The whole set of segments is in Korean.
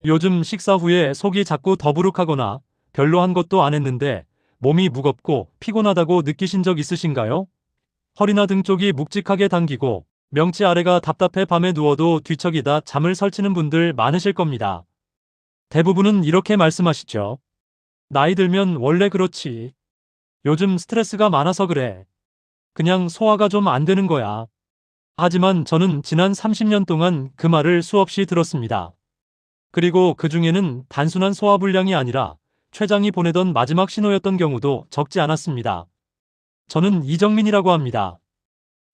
요즘 식사 후에 속이 자꾸 더부룩하거나 별로 한 것도 안 했는데 몸이 무겁고 피곤하다고 느끼신 적 있으신가요? 허리나 등 쪽이 묵직하게 당기고 명치 아래가 답답해 밤에 누워도 뒤척이다 잠을 설치는 분들 많으실 겁니다. 대부분은 이렇게 말씀하시죠. 나이 들면 원래 그렇지. 요즘 스트레스가 많아서 그래. 그냥 소화가 좀 안 되는 거야. 하지만 저는 지난 30년 동안 그 말을 수없이 들었습니다. 그리고 그 중에는 단순한 소화불량이 아니라 췌장이 보내던 마지막 신호였던 경우도 적지 않았습니다. 저는 이정민이라고 합니다.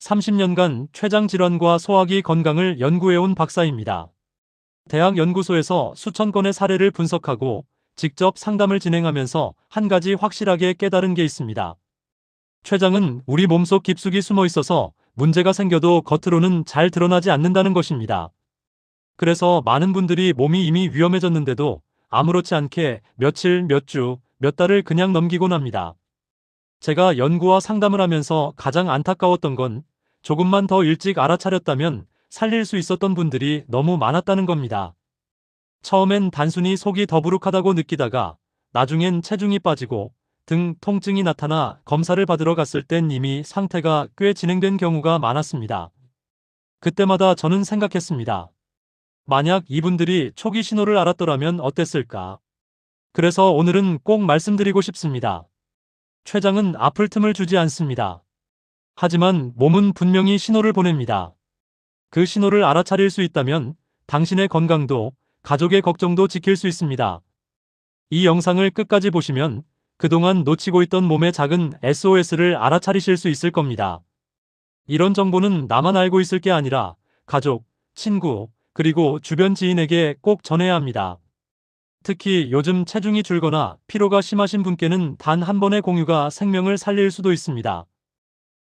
30년간 췌장 질환과 소화기 건강을 연구해온 박사입니다. 대학 연구소에서 수천 건의 사례를 분석하고 직접 상담을 진행하면서 한 가지 확실하게 깨달은 게 있습니다. 췌장은 우리 몸속 깊숙이 숨어 있어서 문제가 생겨도 겉으로는 잘 드러나지 않는다는 것입니다. 그래서 많은 분들이 몸이 이미 위험해졌는데도 아무렇지 않게 며칠, 몇 주, 몇 달을 그냥 넘기곤 합니다. 제가 연구와 상담을 하면서 가장 안타까웠던 건 조금만 더 일찍 알아차렸다면 살릴 수 있었던 분들이 너무 많았다는 겁니다. 처음엔 단순히 속이 더부룩하다고 느끼다가 나중엔 체중이 빠지고 등 통증이 나타나 검사를 받으러 갔을 땐 이미 상태가 꽤 진행된 경우가 많았습니다. 그때마다 저는 생각했습니다. 만약 이분들이 초기 신호를 알았더라면 어땠을까? 그래서 오늘은 꼭 말씀드리고 싶습니다. 췌장은 아플 틈을 주지 않습니다. 하지만 몸은 분명히 신호를 보냅니다. 그 신호를 알아차릴 수 있다면 당신의 건강도 가족의 걱정도 지킬 수 있습니다. 이 영상을 끝까지 보시면 그동안 놓치고 있던 몸의 작은 SOS를 알아차리실 수 있을 겁니다. 이런 정보는 나만 알고 있을 게 아니라 가족, 친구, 그리고 주변 지인에게 꼭 전해야 합니다. 특히 요즘 체중이 줄거나 피로가 심하신 분께는 단 한 번의 공유가 생명을 살릴 수도 있습니다.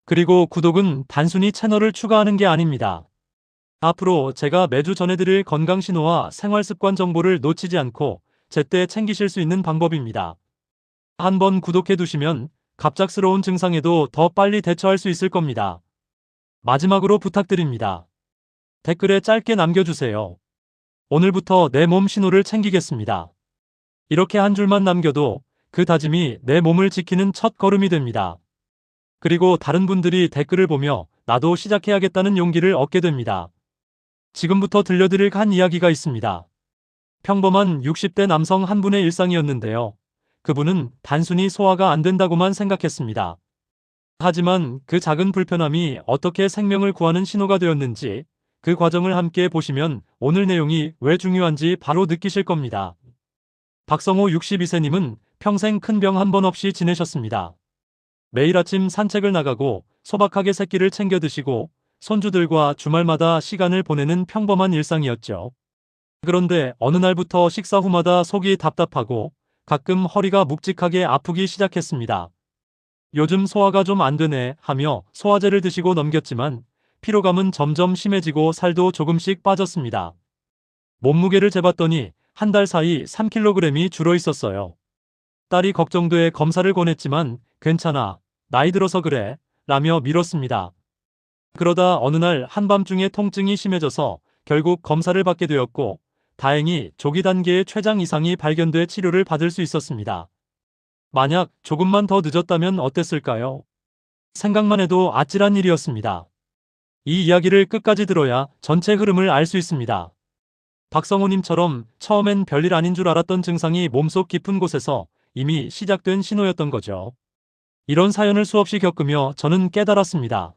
그리고 구독은 단순히 채널을 추가하는 게 아닙니다. 앞으로 제가 매주 전해드릴 건강신호와 생활습관 정보를 놓치지 않고 제때 챙기실 수 있는 방법입니다. 한번 구독해두시면 갑작스러운 증상에도 더 빨리 대처할 수 있을 겁니다. 마지막으로 부탁드립니다. 댓글에 짧게 남겨주세요. 오늘부터 내 몸 신호를 챙기겠습니다. 이렇게 한 줄만 남겨도 그 다짐이 내 몸을 지키는 첫 걸음이 됩니다. 그리고 다른 분들이 댓글을 보며 나도 시작해야겠다는 용기를 얻게 됩니다. 지금부터 들려드릴 한 이야기가 있습니다. 평범한 60대 남성 한 분의 일상이었는데요. 그분은 단순히 소화가 안 된다고만 생각했습니다. 하지만 그 작은 불편함이 어떻게 생명을 구하는 신호가 되었는지 그 과정을 함께 보시면 오늘 내용이 왜 중요한지 바로 느끼실 겁니다. 박성호 62세님은 평생 큰 병 한 번 없이 지내셨습니다. 매일 아침 산책을 나가고 소박하게 새끼를 챙겨 드시고 손주들과 주말마다 시간을 보내는 평범한 일상이었죠. 그런데 어느 날부터 식사 후마다 속이 답답하고 가끔 허리가 묵직하게 아프기 시작했습니다. 요즘 소화가 좀 안 되네 하며 소화제를 드시고 넘겼지만 피로감은 점점 심해지고 살도 조금씩 빠졌습니다. 몸무게를 재봤더니 한 달 사이 3kg이 줄어 있었어요. 딸이 걱정돼 검사를 권했지만 괜찮아, 나이 들어서 그래 라며 미뤘습니다. 그러다 어느 날 한밤중에 통증이 심해져서 결국 검사를 받게 되었고 다행히 조기 단계의 췌장 이상이 발견돼 치료를 받을 수 있었습니다. 만약 조금만 더 늦었다면 어땠을까요? 생각만 해도 아찔한 일이었습니다. 이 이야기를 끝까지 들어야 전체 흐름을 알 수 있습니다. 박성호님처럼 처음엔 별일 아닌 줄 알았던 증상이 몸속 깊은 곳에서 이미 시작된 신호였던 거죠. 이런 사연을 수없이 겪으며 저는 깨달았습니다.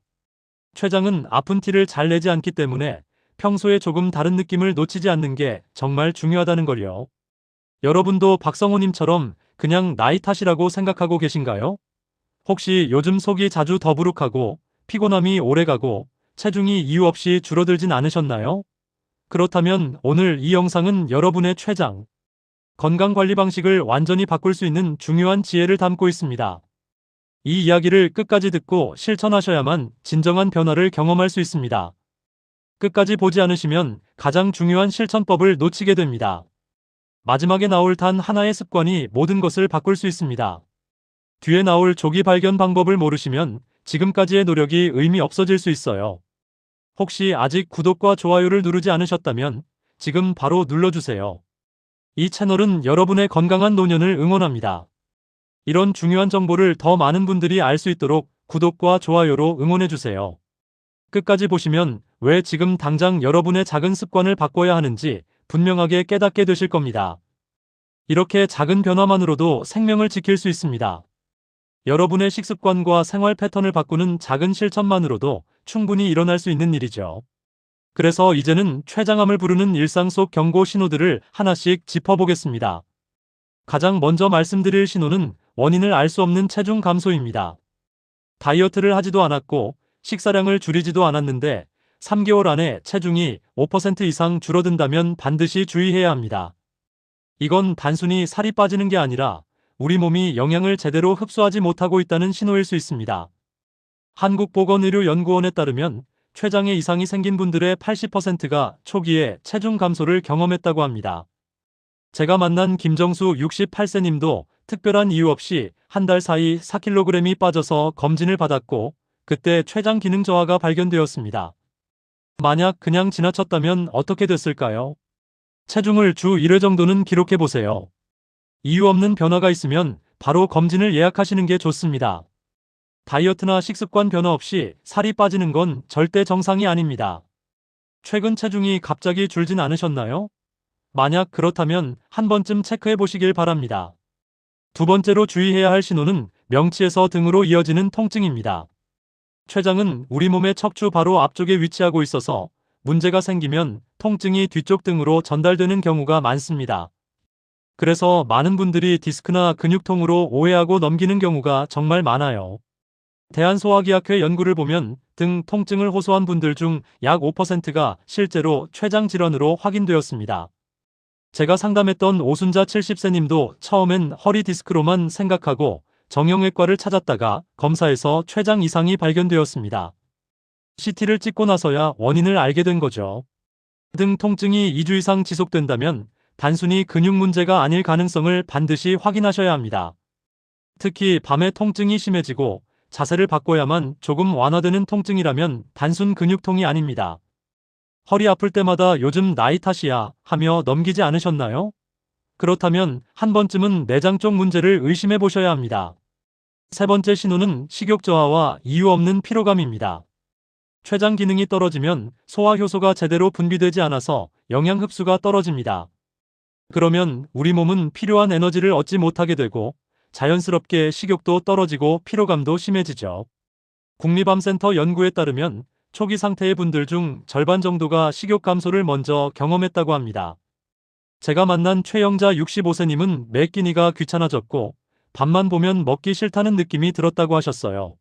췌장은 아픈 티를 잘 내지 않기 때문에 평소에 조금 다른 느낌을 놓치지 않는 게 정말 중요하다는 걸요. 여러분도 박성호님처럼 그냥 나이 탓이라고 생각하고 계신가요? 혹시 요즘 속이 자주 더부룩하고 피곤함이 오래가고 체중이 이유 없이 줄어들진 않으셨나요? 그렇다면 오늘 이 영상은 여러분의 췌장 건강관리 방식을 완전히 바꿀 수 있는 중요한 지혜를 담고 있습니다. 이 이야기를 끝까지 듣고 실천하셔야만 진정한 변화를 경험할 수 있습니다. 끝까지 보지 않으시면 가장 중요한 실천법을 놓치게 됩니다. 마지막에 나올 단 하나의 습관이 모든 것을 바꿀 수 있습니다. 뒤에 나올 조기 발견 방법을 모르시면 지금까지의 노력이 의미 없어질 수 있어요. 혹시 아직 구독과 좋아요를 누르지 않으셨다면 지금 바로 눌러주세요. 이 채널은 여러분의 건강한 노년을 응원합니다. 이런 중요한 정보를 더 많은 분들이 알 수 있도록 구독과 좋아요로 응원해주세요. 끝까지 보시면 왜 지금 당장 여러분의 작은 습관을 바꿔야 하는지 분명하게 깨닫게 되실 겁니다. 이렇게 작은 변화만으로도 생명을 지킬 수 있습니다. 여러분의 식습관과 생활 패턴을 바꾸는 작은 실천만으로도 충분히 일어날 수 있는 일이죠. 그래서 이제는 췌장암을 부르는 일상 속 경고 신호들을 하나씩 짚어보겠습니다. 가장 먼저 말씀드릴 신호는 원인을 알 수 없는 체중 감소입니다. 다이어트를 하지도 않았고 식사량을 줄이지도 않았는데 3개월 안에 체중이 5% 이상 줄어든다면 반드시 주의해야 합니다. 이건 단순히 살이 빠지는 게 아니라 우리 몸이 영양을 제대로 흡수하지 못하고 있다는 신호일 수 있습니다. 한국보건의료연구원에 따르면 췌장에 이상이 생긴 분들의 80%가 초기에 체중 감소를 경험했다고 합니다. 제가 만난 김정수 68세님도 특별한 이유 없이 한 달 사이 4kg이 빠져서 검진을 받았고 그때 췌장 기능 저하가 발견되었습니다. 만약 그냥 지나쳤다면 어떻게 됐을까요? 체중을 주 1회 정도는 기록해보세요. 이유 없는 변화가 있으면 바로 검진을 예약하시는 게 좋습니다. 다이어트나 식습관 변화 없이 살이 빠지는 건 절대 정상이 아닙니다. 최근 체중이 갑자기 줄진 않으셨나요? 만약 그렇다면 한 번쯤 체크해 보시길 바랍니다. 두 번째로 주의해야 할 신호는 명치에서 등으로 이어지는 통증입니다. 췌장은 우리 몸의 척추 바로 앞쪽에 위치하고 있어서 문제가 생기면 통증이 뒤쪽 등으로 전달되는 경우가 많습니다. 그래서 많은 분들이 디스크나 근육통으로 오해하고 넘기는 경우가 정말 많아요. 대한소화기학회 연구를 보면 등 통증을 호소한 분들 중 약 5%가 실제로 췌장 질환으로 확인되었습니다. 제가 상담했던 오순자 70세님도 처음엔 허리 디스크로만 생각하고 정형외과를 찾았다가 검사에서 췌장 이상이 발견되었습니다. CT를 찍고 나서야 원인을 알게 된 거죠. 등 통증이 2주 이상 지속된다면 단순히 근육 문제가 아닐 가능성을 반드시 확인하셔야 합니다. 특히 밤에 통증이 심해지고 자세를 바꿔야만 조금 완화되는 통증이라면 단순 근육통이 아닙니다. 허리 아플 때마다 요즘 나이 탓이야 하며 넘기지 않으셨나요? 그렇다면 한 번쯤은 내장 쪽 문제를 의심해 보셔야 합니다. 세 번째 신호는 식욕 저하와 이유 없는 피로감입니다. 췌장 기능이 떨어지면 소화 효소가 제대로 분비되지 않아서 영양 흡수가 떨어집니다. 그러면 우리 몸은 필요한 에너지를 얻지 못하게 되고 자연스럽게 식욕도 떨어지고 피로감도 심해지죠. 국립암센터 연구에 따르면 초기 상태의 분들 중 절반 정도가 식욕 감소를 먼저 경험했다고 합니다. 제가 만난 최영자 65세님은 매 끼니가 귀찮아졌고 밥만 보면 먹기 싫다는 느낌이 들었다고 하셨어요.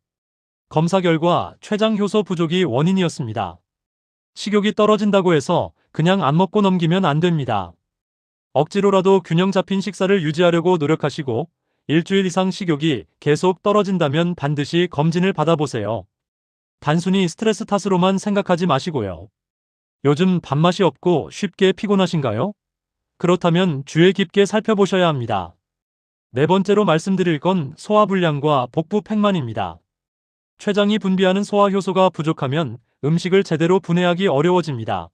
검사 결과 췌장 효소 부족이 원인이었습니다. 식욕이 떨어진다고 해서 그냥 안 먹고 넘기면 안 됩니다. 억지로라도 균형 잡힌 식사를 유지하려고 노력하시고 일주일 이상 식욕이 계속 떨어진다면 반드시 검진을 받아보세요. 단순히 스트레스 탓으로만 생각하지 마시고요. 요즘 밥맛이 없고 쉽게 피곤하신가요? 그렇다면 주의 깊게 살펴보셔야 합니다. 네 번째로 말씀드릴 건 소화불량과 복부 팽만입니다. 췌장이 분비하는 소화효소가 부족하면 음식을 제대로 분해하기 어려워집니다.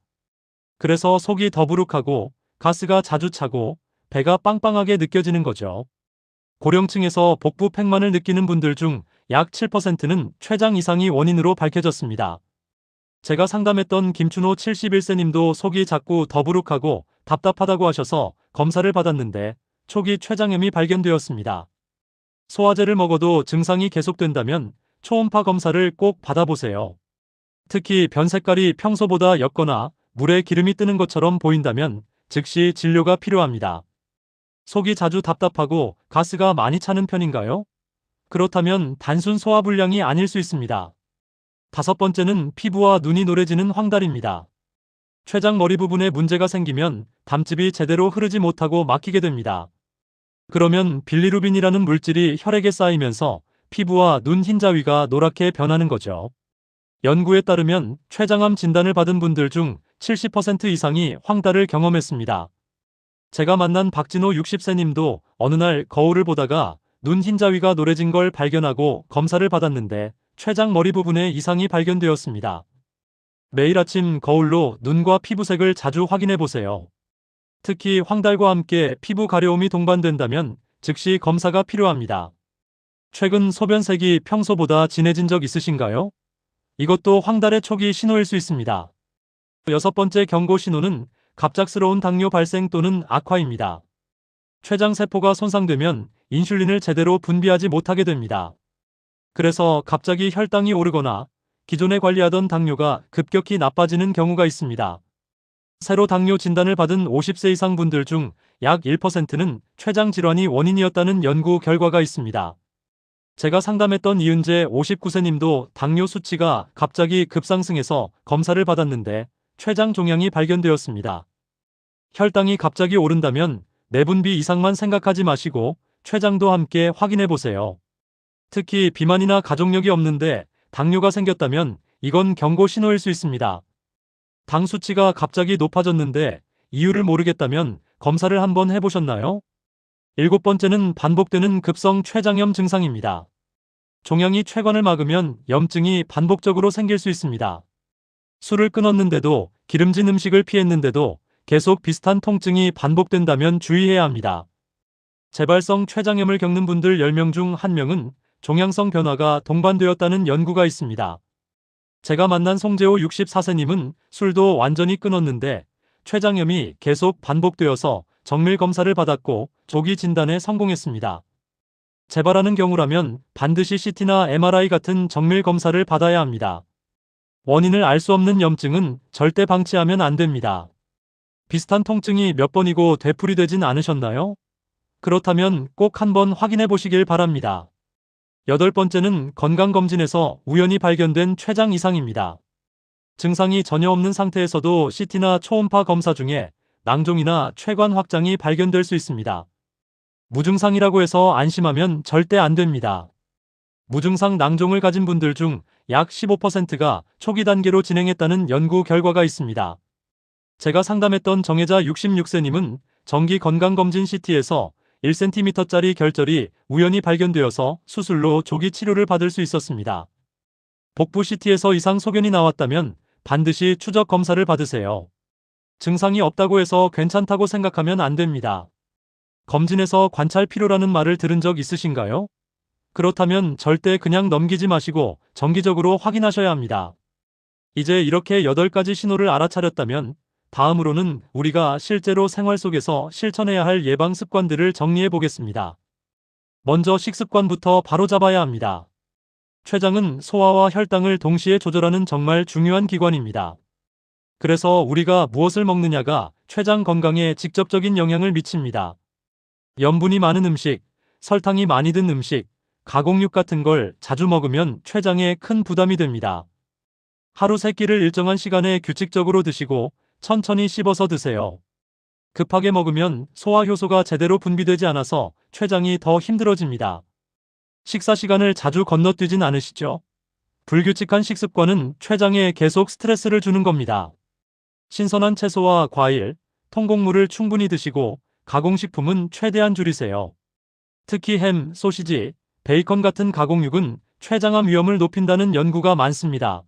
그래서 속이 더부룩하고 가스가 자주 차고 배가 빵빵하게 느껴지는 거죠. 고령층에서 복부 팽만을 느끼는 분들 중 약 7%는 췌장 이상이 원인으로 밝혀졌습니다. 제가 상담했던 김춘호 71세님도 속이 자꾸 더부룩하고 답답하다고 하셔서 검사를 받았는데 초기 췌장염이 발견되었습니다. 소화제를 먹어도 증상이 계속된다면 초음파 검사를 꼭 받아보세요. 특히 변 색깔이 평소보다 옅거나 물에 기름이 뜨는 것처럼 보인다면 즉시 진료가 필요합니다. 속이 자주 답답하고 가스가 많이 차는 편인가요? 그렇다면 단순 소화불량이 아닐 수 있습니다. 다섯 번째는 피부와 눈이 노래지는 황달입니다. 췌장 머리 부분에 문제가 생기면 담즙이 제대로 흐르지 못하고 막히게 됩니다. 그러면 빌리루빈이라는 물질이 혈액에 쌓이면서 피부와 눈 흰자위가 노랗게 변하는 거죠. 연구에 따르면 췌장암 진단을 받은 분들 중 70% 이상이 황달을 경험했습니다. 제가 만난 박진호 60세님도 어느 날 거울을 보다가 눈 흰자위가 노래진 걸 발견하고 검사를 받았는데 췌장 머리 부분에 이상이 발견되었습니다. 매일 아침 거울로 눈과 피부색을 자주 확인해 보세요. 특히 황달과 함께 피부 가려움이 동반된다면 즉시 검사가 필요합니다. 최근 소변색이 평소보다 진해진 적 있으신가요? 이것도 황달의 초기 신호일 수 있습니다. 여섯 번째 경고 신호는 갑작스러운 당뇨 발생 또는 악화입니다. 췌장세포가 손상되면 인슐린을 제대로 분비하지 못하게 됩니다. 그래서 갑자기 혈당이 오르거나 기존에 관리하던 당뇨가 급격히 나빠지는 경우가 있습니다. 새로 당뇨 진단을 받은 50세 이상 분들 중 약 1%는 췌장 질환이 원인이었다는 연구 결과가 있습니다. 제가 상담했던 이은재 59세님도 당뇨 수치가 갑자기 급상승해서 검사를 받았는데 췌장 종양이 발견되었습니다. 혈당이 갑자기 오른다면 내분비 이상만 생각하지 마시고 췌장도 함께 확인해 보세요. 특히 비만이나 가족력이 없는데 당뇨가 생겼다면 이건 경고 신호일 수 있습니다. 당 수치가 갑자기 높아졌는데 이유를 모르겠다면 검사를 한번 해보셨나요? 일곱 번째는 반복되는 급성 췌장염 증상입니다. 종양이 췌관을 막으면 염증이 반복적으로 생길 수 있습니다. 술을 끊었는데도 기름진 음식을 피했는데도 계속 비슷한 통증이 반복된다면 주의해야 합니다. 재발성 췌장염을 겪는 분들 10명 중 1명은 종양성 변화가 동반되었다는 연구가 있습니다. 제가 만난 송재호 64세님은 술도 완전히 끊었는데 췌장염이 계속 반복되어서 정밀 검사를 받았고 조기 진단에 성공했습니다. 재발하는 경우라면 반드시 CT나 MRI 같은 정밀 검사를 받아야 합니다. 원인을 알 수 없는 염증은 절대 방치하면 안 됩니다. 비슷한 통증이 몇 번이고 되풀이되진 않으셨나요? 그렇다면 꼭 한번 확인해 보시길 바랍니다. 여덟 번째는 건강검진에서 우연히 발견된 췌장 이상입니다. 증상이 전혀 없는 상태에서도 CT나 초음파 검사 중에 낭종이나 췌관 확장이 발견될 수 있습니다. 무증상이라고 해서 안심하면 절대 안 됩니다. 무증상 낭종을 가진 분들 중 약 15%가 초기 단계로 진행했다는 연구 결과가 있습니다. 제가 상담했던 정혜자 66세님은 정기 건강검진 CT에서 1cm짜리 결절이 우연히 발견되어서 수술로 조기 치료를 받을 수 있었습니다. 복부 CT에서 이상 소견이 나왔다면 반드시 추적 검사를 받으세요. 증상이 없다고 해서 괜찮다고 생각하면 안 됩니다. 검진에서 관찰 필요라는 말을 들은 적 있으신가요? 그렇다면 절대 그냥 넘기지 마시고 정기적으로 확인하셔야 합니다. 이제 이렇게 8가지 신호를 알아차렸다면 다음으로는 우리가 실제로 생활 속에서 실천해야 할 예방 습관들을 정리해 보겠습니다. 먼저 식습관부터 바로잡아야 합니다. 췌장은 소화와 혈당을 동시에 조절하는 정말 중요한 기관입니다. 그래서 우리가 무엇을 먹느냐가 췌장 건강에 직접적인 영향을 미칩니다. 염분이 많은 음식, 설탕이 많이 든 음식, 가공육 같은 걸 자주 먹으면 췌장에 큰 부담이 됩니다. 하루 3끼를 일정한 시간에 규칙적으로 드시고 천천히 씹어서 드세요. 급하게 먹으면 소화 효소가 제대로 분비되지 않아서 췌장이 더 힘들어집니다. 식사 시간을 자주 건너뛰진 않으시죠? 불규칙한 식습관은 췌장에 계속 스트레스를 주는 겁니다. 신선한 채소와 과일, 통곡물을 충분히 드시고 가공식품은 최대한 줄이세요. 특히 햄, 소시지, 베이컨 같은 가공육은 췌장암 위험을 높인다는 연구가 많습니다.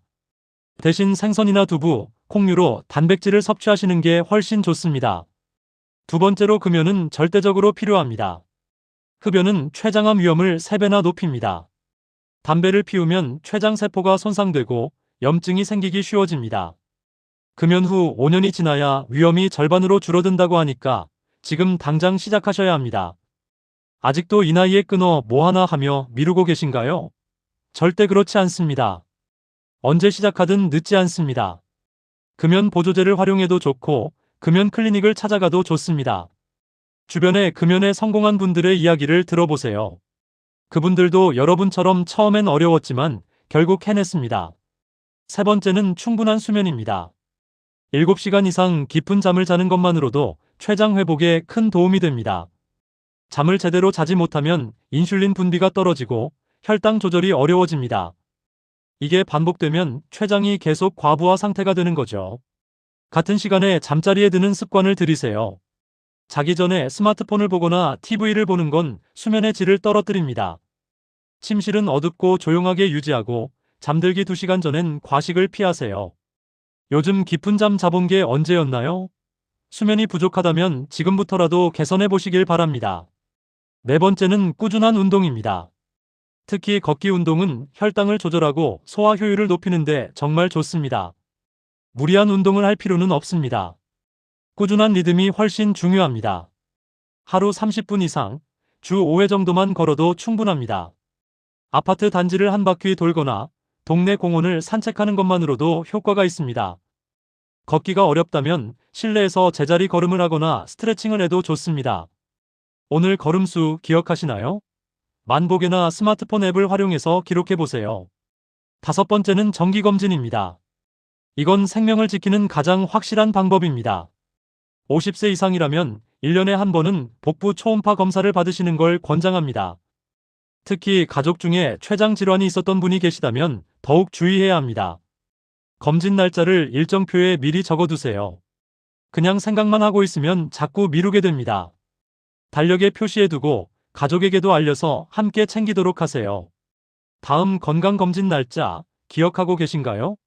대신 생선이나 두부, 콩류로 단백질을 섭취하시는 게 훨씬 좋습니다. 두 번째로 금연은 절대적으로 필요합니다. 흡연은 췌장암 위험을 3배나 높입니다. 담배를 피우면 췌장세포가 손상되고 염증이 생기기 쉬워집니다. 금연 후 5년이 지나야 위험이 절반으로 줄어든다고 하니까 지금 당장 시작하셔야 합니다. 아직도 이 나이에 끊어 뭐하나 하며 미루고 계신가요? 절대 그렇지 않습니다. 언제 시작하든 늦지 않습니다. 금연 보조제를 활용해도 좋고 금연 클리닉을 찾아가도 좋습니다. 주변에 금연에 성공한 분들의 이야기를 들어보세요. 그분들도 여러분처럼 처음엔 어려웠지만 결국 해냈습니다. 세 번째는 충분한 수면입니다. 7시간 이상 깊은 잠을 자는 것만으로도 췌장 회복에 큰 도움이 됩니다. 잠을 제대로 자지 못하면 인슐린 분비가 떨어지고 혈당 조절이 어려워집니다. 이게 반복되면 췌장이 계속 과부하 상태가 되는 거죠. 같은 시간에 잠자리에 드는 습관을 들이세요. 자기 전에 스마트폰을 보거나 TV를 보는 건 수면의 질을 떨어뜨립니다. 침실은 어둡고 조용하게 유지하고 잠들기 2시간 전엔 과식을 피하세요. 요즘 깊은 잠 자본 게 언제였나요? 수면이 부족하다면 지금부터라도 개선해 보시길 바랍니다. 네 번째는 꾸준한 운동입니다. 특히 걷기 운동은 혈당을 조절하고 소화 효율을 높이는데 정말 좋습니다. 무리한 운동을 할 필요는 없습니다. 꾸준한 리듬이 훨씬 중요합니다. 하루 30분 이상, 주 5회 정도만 걸어도 충분합니다. 아파트 단지를 한 바퀴 돌거나 동네 공원을 산책하는 것만으로도 효과가 있습니다. 걷기가 어렵다면 실내에서 제자리 걸음을 하거나 스트레칭을 해도 좋습니다. 오늘 걸음수 기억하시나요? 만보계나 스마트폰 앱을 활용해서 기록해 보세요. 다섯 번째는 정기검진입니다. 이건 생명을 지키는 가장 확실한 방법입니다. 50세 이상이라면 1년에 한 번은 복부 초음파 검사를 받으시는 걸 권장합니다. 특히 가족 중에 췌장 질환이 있었던 분이 계시다면 더욱 주의해야 합니다. 검진 날짜를 일정표에 미리 적어두세요. 그냥 생각만 하고 있으면 자꾸 미루게 됩니다. 달력에 표시해두고 가족에게도 알려서 함께 챙기도록 하세요. 다음 건강검진 날짜 기억하고 계신가요?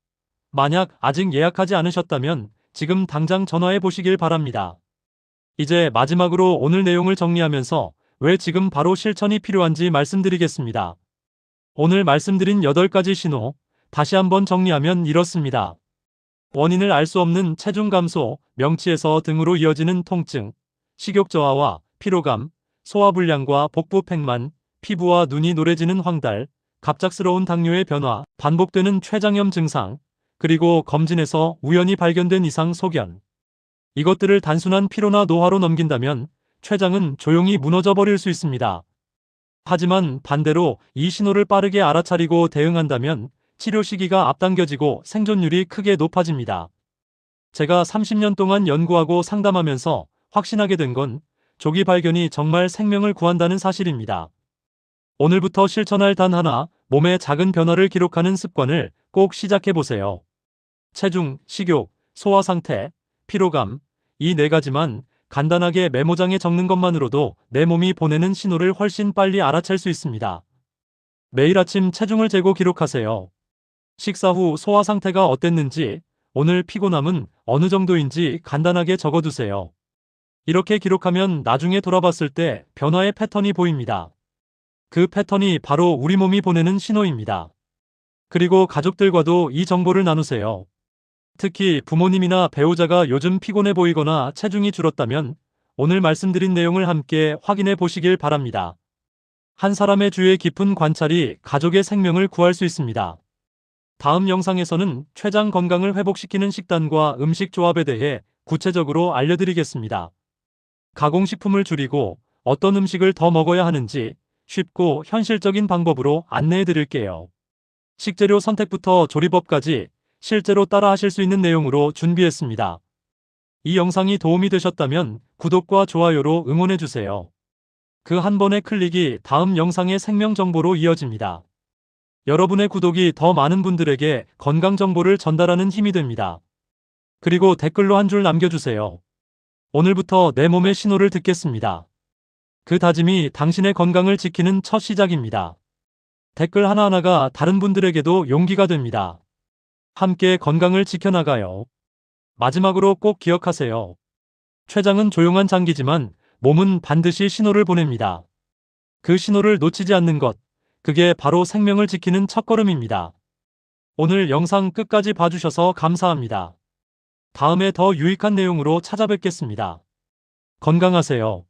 만약 아직 예약하지 않으셨다면 지금 당장 전화해 보시길 바랍니다. 이제 마지막으로 오늘 내용을 정리하면서 왜 지금 바로 실천이 필요한지 말씀드리겠습니다. 오늘 말씀드린 8가지 신호, 다시 한번 정리하면 이렇습니다. 원인을 알 수 없는 체중 감소, 명치에서 등으로 이어지는 통증, 식욕 저하와 피로감, 소화불량과 복부 팽만, 피부와 눈이 노래지는 황달, 갑작스러운 당뇨의 변화, 반복되는 췌장염 증상, 그리고 검진에서 우연히 발견된 이상 소견. 이것들을 단순한 피로나 노화로 넘긴다면 췌장은 조용히 무너져 버릴 수 있습니다. 하지만 반대로 이 신호를 빠르게 알아차리고 대응한다면 치료 시기가 앞당겨지고 생존율이 크게 높아집니다. 제가 30년 동안 연구하고 상담하면서 확신하게 된 건 조기 발견이 정말 생명을 구한다는 사실입니다. 오늘부터 실천할 단 하나, 몸의 작은 변화를 기록하는 습관을 꼭 시작해 보세요. 체중, 식욕, 소화 상태, 피로감, 이 네 가지만 간단하게 메모장에 적는 것만으로도 내 몸이 보내는 신호를 훨씬 빨리 알아챌 수 있습니다. 매일 아침 체중을 재고 기록하세요. 식사 후 소화 상태가 어땠는지, 오늘 피곤함은 어느 정도인지 간단하게 적어두세요. 이렇게 기록하면 나중에 돌아봤을 때 변화의 패턴이 보입니다. 그 패턴이 바로 우리 몸이 보내는 신호입니다. 그리고 가족들과도 이 정보를 나누세요. 특히 부모님이나 배우자가 요즘 피곤해 보이거나 체중이 줄었다면 오늘 말씀드린 내용을 함께 확인해 보시길 바랍니다. 한 사람의 주의 깊은 관찰이 가족의 생명을 구할 수 있습니다. 다음 영상에서는 췌장 건강을 회복시키는 식단과 음식 조합에 대해 구체적으로 알려드리겠습니다. 가공식품을 줄이고 어떤 음식을 더 먹어야 하는지 쉽고 현실적인 방법으로 안내해 드릴게요. 식재료 선택부터 조리법까지 실제로 따라 하실 수 있는 내용으로 준비했습니다. 이 영상이 도움이 되셨다면 구독과 좋아요로 응원해 주세요. 그 한 번의 클릭이 다음 영상의 생명 정보로 이어집니다. 여러분의 구독이 더 많은 분들에게 건강 정보를 전달하는 힘이 됩니다. 그리고 댓글로 한 줄 남겨주세요. 오늘부터 내 몸의 신호를 듣겠습니다. 그 다짐이 당신의 건강을 지키는 첫 시작입니다. 댓글 하나하나가 다른 분들에게도 용기가 됩니다. 함께 건강을 지켜나가요. 마지막으로 꼭 기억하세요. 췌장은 조용한 장기지만 몸은 반드시 신호를 보냅니다. 그 신호를 놓치지 않는 것, 그게 바로 생명을 지키는 첫걸음입니다. 오늘 영상 끝까지 봐주셔서 감사합니다. 다음에 더 유익한 내용으로 찾아뵙겠습니다. 건강하세요.